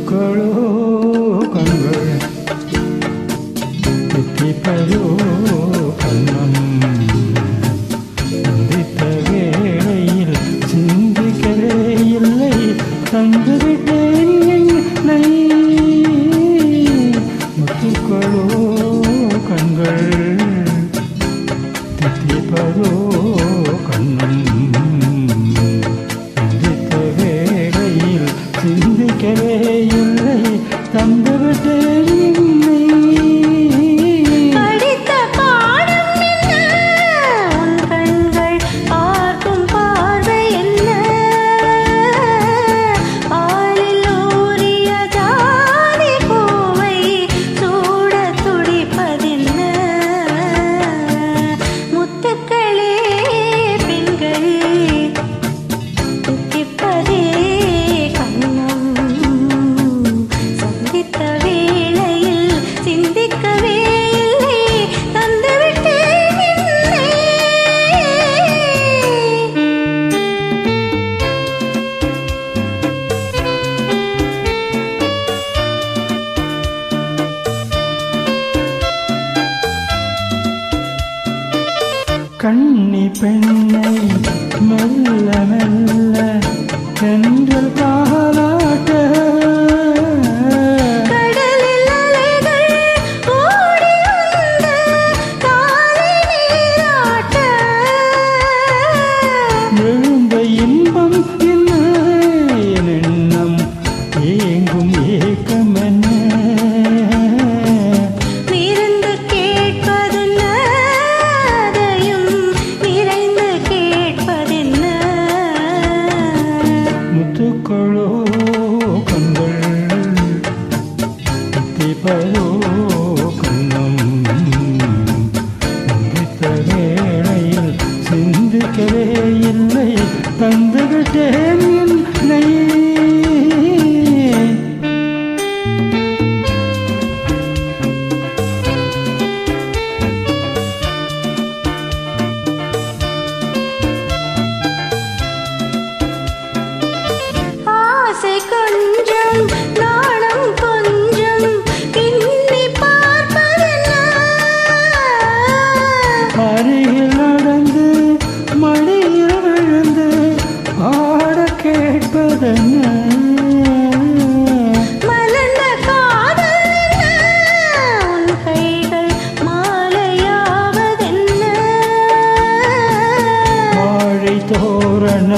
முத்துக்களோ கண்கள் தித்திப்பதோ கண்ணம் சந்தித்த வேளையில் சிந்திக்கவே இல்லை தந்துவிட்டேன் என்னை முத்துக்களோ கண்கள் தித்திப்பதோ கண்ணம் சந்தித்த வேளையில் சிந்திக்கவே இல்லை தந்துவிட்டேன் என்னை. படித்த பாடம் என்ன, உன் கண்கள் பார்க்கும் பார்வை என்ன, பாலில் ஊறிய ஜாதி பூவை சூட துடிப்பதென்ன. முத்துக்களே பெண்கள் தித்திப்பதே கண்ணம் சந்தித்த வேளையில் சிந்திக்கவே இல்லை தந்துவிட்டேன் என்னை. கண்ணி பெண்ணை மெல்ல மெல்ல தென்றல் தாலாட்ட கடலில் அலைகள் ஓடி வந்து காலை நீராட்ட. எழுந்த இன்பம் என்ன என் எண்ணம் ஏங்கும் ஏக்கம் என்ன விருந்து கேட்பதென்ன, அதையும் நிறைந்து கேட்பதென்ன. முத்துக்களோ கண்கள் தித்திப்பதோ கண்ணம் சந்தித்த வேளையில் சிந்திக்கவே இல்லை தந்துவிட்டேன் என்னை. ஆசை கொஞ்சம் நாணம் கொஞ்சம் பின்னி பார்ப்பதென்ன. அருகில் நடந்து மடியில் விழுந்து ஆட கேட்பதென்ன மலர்ந்த காதல் என்ன, உன் கைகள் மாலையாவதென்ன. வாழை தோரண